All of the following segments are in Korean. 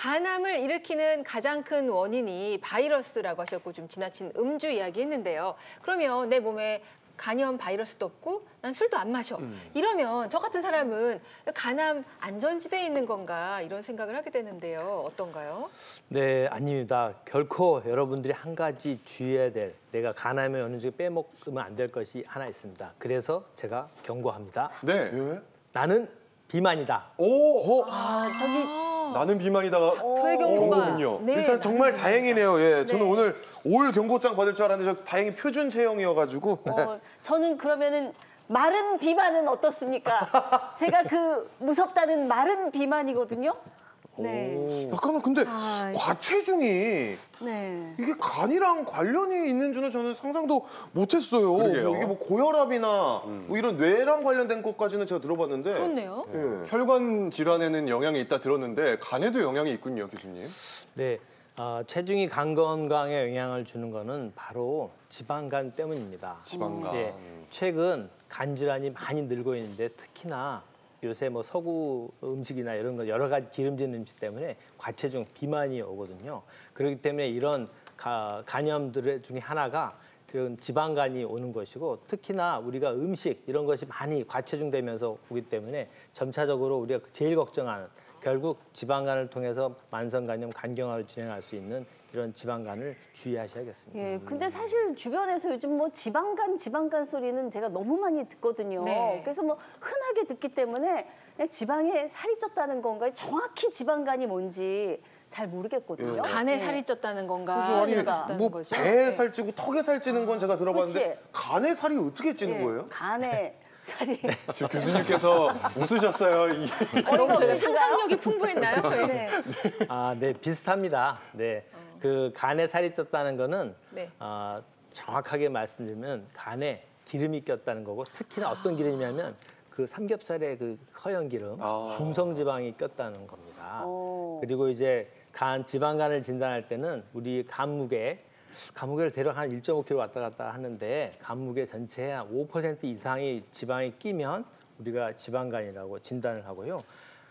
간암을 일으키는 가장 큰 원인이 바이러스라고 하셨고 좀 지나친 음주 이야기했는데요. 그러면 내 몸에 간염 바이러스도 없고 난 술도 안 마셔. 이러면 저 같은 사람은 간암 안전지대에 있는 건가 이런 생각을 하게 되는데요. 어떤가요? 네, 아닙니다. 결코 여러분들이 한 가지 주의해야 될 내가 간암에 어느 정도 빼먹으면 안 될 것이 하나 있습니다. 그래서 제가 경고합니다. 네. 예? 나는 비만이다. 오, 나는 비만이다가 저의 경우가 경고군요. 네, 일단 정말 나는 다행이네요. 예, 저는 네. 오늘 올 경고장 받을 줄 알았는데 다행히 표준 체형이어가지고. 저는 그러면은 마른 비만은 어떻습니까? 제가 그 무섭다는 마른 비만이거든요. 네. 잠깐만, 근데 아, 과체중이 네. 이게 간이랑 관련이 있는 줄은 저는 상상도 못했어요. 그러게요. 뭐 이게 뭐 고혈압이나 뭐 이런 뇌랑 관련된 것까지는 제가 들어봤는데. 그렇네요. 예. 혈관 질환에는 영향이 있다 들었는데 간에도 영향이 있군요, 교수님. 네, 체중이 간 건강에 영향을 주는 거는 바로 지방간 때문입니다. 지방간. 네, 최근 간 질환이 많이 늘고 있는데 특히나 요새 뭐 서구 음식이나 이런 거 여러 가지 기름진 음식 때문에 과체중, 비만이 오거든요. 그렇기 때문에 이런 간염들 중에 하나가 그런 지방간이 오는 것이고 특히나 우리가 음식 이런 것이 많이 과체중되면서 오기 때문에 점차적으로 우리가 제일 걱정하는 결국 지방간을 통해서 만성간염, 간경화를 진행할 수 있는 이런 지방간을 주의하셔야겠습니다. 예, 근데 사실 주변에서 요즘 뭐 지방간 소리는 제가 너무 많이 듣거든요. 네. 그래서 뭐 흔하게 듣기 때문에 그냥 지방에 살이 쪘다는 건가요? 정확히 지방간이 뭔지 잘 모르겠거든요. 간에 네. 살이 쪘다는 건가? 그래서 아니 생각하셨다는 뭐 거죠? 배에 네. 살 찌고 턱에 살 찌는 건 제가 들어봤는데 그렇지. 간에 살이 어떻게 찌는 예, 거예요? 간에 살이. 지금 교수님께서 웃으셨어요. 너무 저희가 상상력이 풍부했나요? 네. 네, 비슷합니다. 네, 그 간에 살이 쪘다는 거는 네. 정확하게 말씀드리면 간에 기름이 꼈다는 거고 특히나 어떤 기름이냐면 그 삼겹살에 그 허연 기름, 중성지방이 꼈다는 겁니다. 그리고 이제 지방간을 진단할 때는 우리 간무게를 대략 한 1.5kg 왔다 갔다 하는데 간무게 전체의 한 5% 이상의 지방이 끼면 우리가 지방간이라고 진단을 하고요.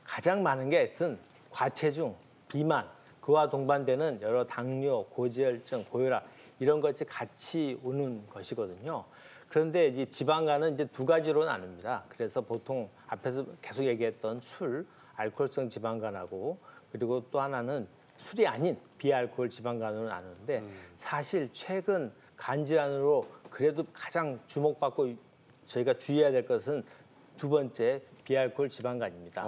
가장 많은 게 하여튼 과체중, 비만, 그와 동반되는 여러 당뇨, 고지혈증, 고혈압 이런 것이 같이 오는 것이거든요. 그런데 이제 지방간은 이제 두 가지로 나눕니다. 그래서 보통 앞에서 계속 얘기했던 술, 알코올성 지방간하고 그리고 또 하나는 술이 아닌 비알코올 지방간으로 나누는데 사실 최근 간 질환으로 그래도 가장 주목받고 저희가 주의해야 될 것은 두 번째 비알코올 지방간입니다.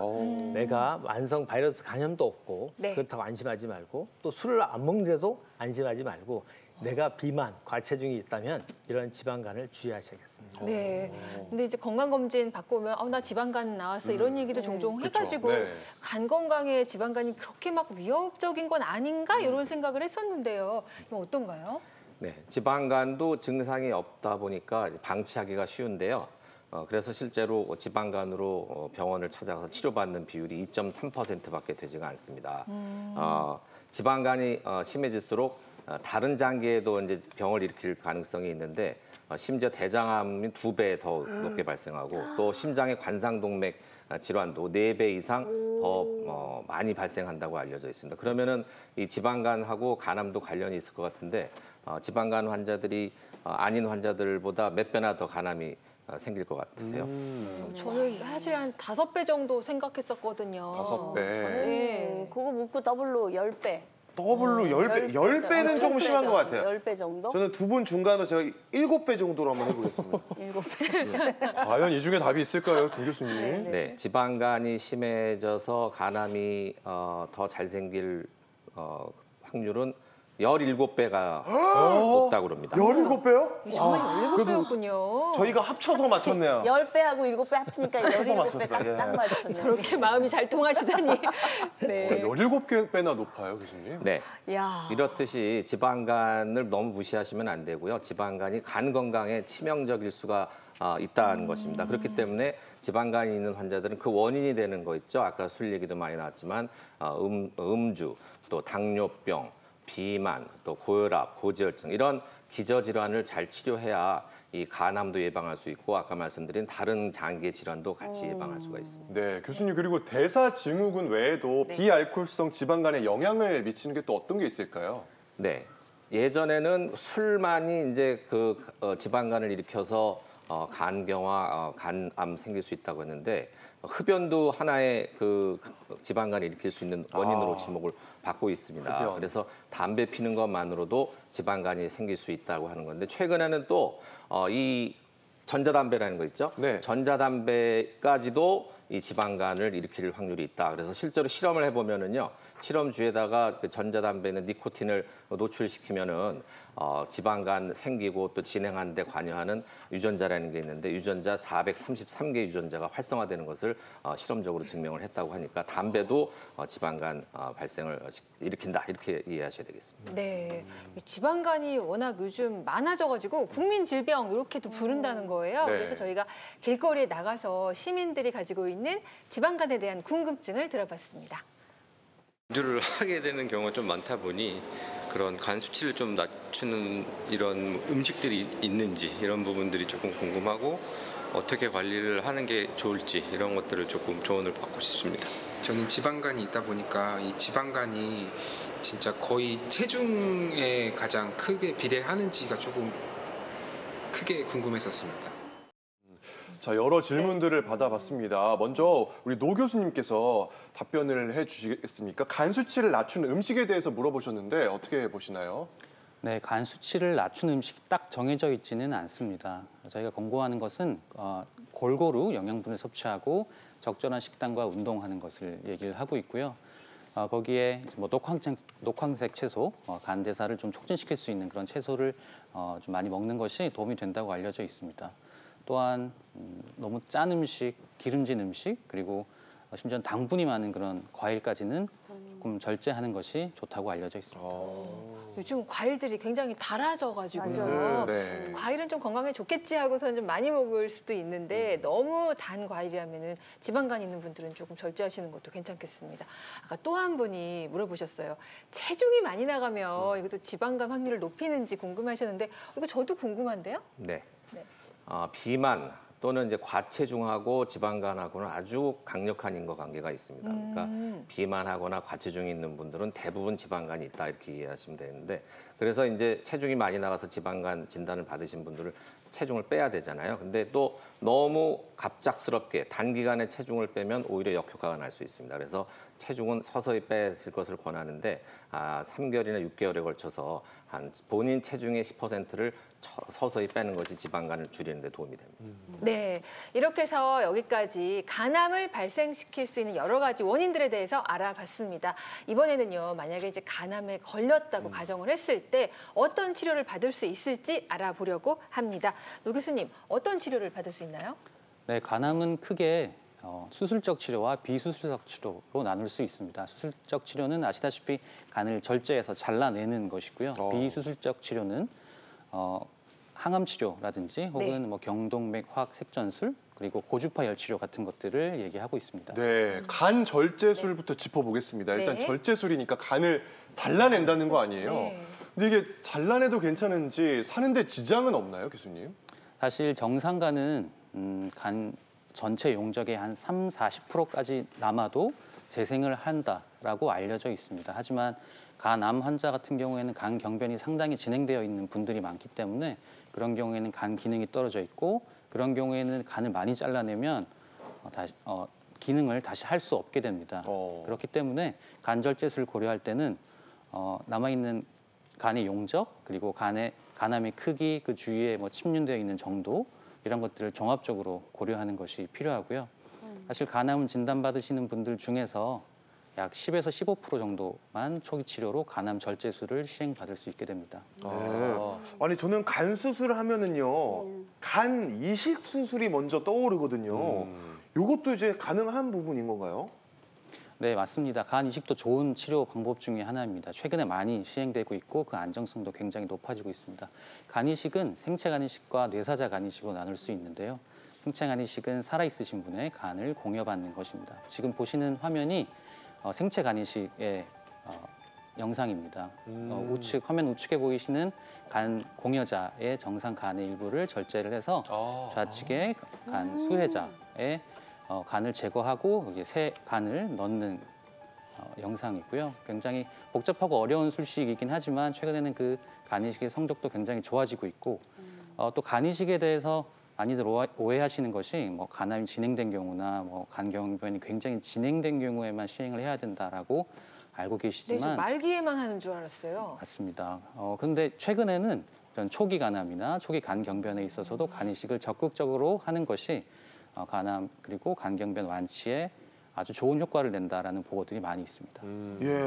내가 만성 바이러스 간염도 없고 네. 그렇다고 안심하지 말고 또 술을 안 먹는데도 안심하지 말고 내가 비만, 과체중이 있다면 이런 지방간을 주의하셔야겠습니다. 네. 근데 이제 건강검진 받고 오면 나 지방간 나왔어 이런 얘기도 종종 해가지고 네. 간 건강에 지방간이 그렇게 막 위협적인 건 아닌가 이런 생각을 했었는데요. 이거 어떤가요? 네, 지방간도 증상이 없다 보니까 방치하기가 쉬운데요. 그래서 실제로 지방간으로 병원을 찾아가서 치료받는 비율이 2.3%밖에 되지가 않습니다. 지방간이 심해질수록 다른 장기에도 이제 병을 일으킬 가능성이 있는데 심지어 대장암이 2배 더 높게 발생하고 또 심장의 관상동맥 질환도 4배 이상 더 많이 발생한다고 알려져 있습니다. 그러면은 이 지방간하고 간암도 관련이 있을 것 같은데 지방간 환자들이 아닌 환자들보다 몇 배나 더 간암이 생길 것 같으세요? 저는 사실 한 5배 정도 생각했었거든요. 5배. 네. 그거 묻고 더블로 10배. 더블로 10배, 10배는 조금 심한 것 같아요. 10배 정도? 저는 두 분 중간으로 제가 7배 정도로 한번 해보겠습니다. 7배. 과연 이 중에 답이 있을까요, 김 교수님? 네, 지방간이 심해져서 간암이 더 잘 생길 확률은 17배가 높다고 그럽니다. 17배요? 정말 17배였군요. 저희가 합쳐서 맞췄네요. 10배하고 7배 합치니까 17배 맞췄어요. 딱 예. 맞췄네요. 저렇게 마음이 잘 통하시다니. 네. 17배나 높아요, 교수님? 네. 야. 이렇듯이 지방간을 너무 무시하시면 안 되고요. 지방간이 간 건강에 치명적일 수가 있다는 것입니다. 그렇기 때문에 지방간이 있는 환자들은 그 원인이 되는 거 있죠. 아까 술 얘기도 많이 나왔지만 음주, 또 당뇨병, 비만, 또 고혈압, 고지혈증 이런 기저질환을 잘 치료해야 이 간암도 예방할 수 있고 아까 말씀드린 다른 장기의 질환도 같이 예방할 수가 있습니다. 네, 교수님 그리고 대사증후군 외에도 네. 비알코올성 지방간에 영향을 미치는 게 또 어떤 게 있을까요? 네. 예전에는 술만이 이제 지방간을 일으켜서 간경화, 간암 생길 수 있다고 했는데 흡연도 하나의 지방간을 일으킬 수 있는 원인으로 지목을 받고 있습니다. 흡연. 그래서 담배 피는 것만으로도 지방간이 생길 수 있다고 하는 건데 최근에는 또 이 전자담배라는 거 있죠? 네. 전자담배까지도 이 지방간을 일으킬 확률이 있다. 그래서 실제로 실험을 해보면은요. 실험주에다가 그 전자담배는 니코틴을 노출시키면은 지방간 생기고 또 진행하는 데 관여하는 유전자라는 게 있는데 유전자 433개 유전자가 활성화되는 것을 실험적으로 증명을 했다고 하니까 담배도 지방간 발생을 일으킨다 이렇게 이해하셔야 되겠습니다. 네, 이 지방간이 워낙 요즘 많아져가지고 국민질병 이렇게도 부른다는 거예요. 네. 그래서 저희가 길거리에 나가서 시민들이 가지고 있는 지방간에 대한 궁금증을 들어봤습니다. 음주를 하게 되는 경우가 좀 많다 보니 그런 간 수치를 좀 낮추는 이런 음식들이 있는지 이런 부분들이 조금 궁금하고 어떻게 관리를 하는 게 좋을지 이런 것들을 조금 조언을 받고 싶습니다. 저는 지방간이 있다 보니까 이 지방간이 진짜 거의 체중에 가장 크게 비례하는지가 조금 크게 궁금했었습니다. 자, 여러 질문들을 받아봤습니다. 먼저 우리 노 교수님께서 답변을 해주시겠습니까? 간 수치를 낮추는 음식에 대해서 물어보셨는데 어떻게 보시나요? 네, 간 수치를 낮추는 음식이 딱 정해져 있지는 않습니다. 저희가 권고하는 것은 골고루 영양분을 섭취하고 적절한 식단과 운동하는 것을 얘기를 하고 있고요. 거기에 뭐 녹황색 채소, 간 대사를 좀 촉진시킬 수 있는 그런 채소를 좀 많이 먹는 것이 도움이 된다고 알려져 있습니다. 또한 너무 짠 음식, 기름진 음식, 그리고 심지어 당분이 많은 그런 과일까지는 조금 절제하는 것이 좋다고 알려져 있습니다. 요즘 과일들이 굉장히 달아져가지고요. 맞아요. 네. 과일은 좀 건강에 좋겠지 하고서는 좀 많이 먹을 수도 있는데 너무 단 과일이라면은 지방간 있는 분들은 조금 절제하시는 것도 괜찮겠습니다. 아까 또 한 분이 물어보셨어요. 체중이 많이 나가면 이것도 지방간 확률을 높이는지 궁금하셨는데 이거 저도 궁금한데요. 네. 네. 비만 또는 이제 과체중하고 지방간하고는 아주 강력한 인과관계가 있습니다. 그러니까 비만하거나 과체중이 있는 분들은 대부분 지방간이 있다 이렇게 이해하시면 되는데 그래서 이제 체중이 많이 나가서 지방간 진단을 받으신 분들은 체중을 빼야 되잖아요. 근데 또 너무 갑작스럽게 단기간에 체중을 빼면 오히려 역효과가 날 수 있습니다. 그래서 체중은 서서히 뺐을 것을 권하는데 3개월이나 6개월에 걸쳐서 한 본인 체중의 10%를 서서히 빼는 것이 지방간을 줄이는 데 도움이 됩니다. 네, 이렇게 해서 여기까지 간암을 발생시킬 수 있는 여러 가지 원인들에 대해서 알아봤습니다. 이번에는요, 만약에 이제 간암에 걸렸다고 가정을 했을 때 어떤 치료를 받을 수 있을지 알아보려고 합니다. 노 교수님, 어떤 치료를 받을 수 있나요? 네, 간암은 크게 수술적 치료와 비수술적 치료로 나눌 수 있습니다. 수술적 치료는 아시다시피 간을 절제해서 잘라내는 것이고요. 비수술적 치료는 항암 치료라든지 혹은 뭐 경동맥 화학 색전술 그리고 고주파 열 치료 같은 것들을 얘기하고 있습니다. 네, 간 절제술부터 짚어보겠습니다. 일단 네. 절제술이니까 간을 잘라낸다는 거 아니에요? 네. 근데 이게 잘라내도 괜찮은지 사는데 지장은 없나요, 교수님? 사실 정상간은 간 전체 용적의 한 30-40%까지 남아도 재생을 한다라고 알려져 있습니다. 하지만 간암 환자 같은 경우에는 간 경변이 상당히 진행되어 있는 분들이 많기 때문에 그런 경우에는 간 기능이 떨어져 있고 그런 경우에는 간을 많이 잘라내면 기능을 다시 할 수 없게 됩니다. 그렇기 때문에 간 절제술을 고려할 때는 남아있는 간의 용적 그리고 간암의 크기, 그 주위에 뭐 침륜되어 있는 정도 이런 것들을 종합적으로 고려하는 것이 필요하고요. 사실 간암을 진단받으시는 분들 중에서 약 10에서 15% 정도만 초기 치료로 간암 절제술을 시행받을 수 있게 됩니다. 아니 저는 간 수술을 하면은요 간 이식 수술이 먼저 떠오르거든요. 이것도 이제 가능한 부분인 건가요? 네, 맞습니다. 간 이식도 좋은 치료 방법 중에 하나입니다. 최근에 많이 시행되고 있고 그 안정성도 굉장히 높아지고 있습니다. 간 이식은 생체 간 이식과 뇌사자 간 이식으로 나눌 수 있는데요. 생체 간 이식은 살아있으신 분의 간을 공여받는 것입니다. 지금 보시는 화면이 생체 간 이식의 영상입니다. 화면 우측에 보이시는 간 공여자의 정상 간의 일부를 절제를 해서 좌측의 간 수혜자의 간을 제거하고 여기 새 간을 넣는 영상이고요. 굉장히 복잡하고 어려운 술식이긴 하지만 최근에는 그 간이식의 성적도 굉장히 좋아지고 있고 또 간이식에 대해서 많이들 오해하시는 것이 뭐 간암이 진행된 경우나 뭐 간경변이 굉장히 진행된 경우에만 시행을 해야 된다라고 알고 네, 계시지만 저 말기에만 하는 줄 알았어요. 맞습니다. 그런데 최근에는 이런 초기 간암이나 초기 간경변에 있어서도 간이식을 적극적으로 하는 것이 간암 그리고 간경변 완치에 아주 좋은 효과를 낸다라는 보고들이 많이 있습니다. 예.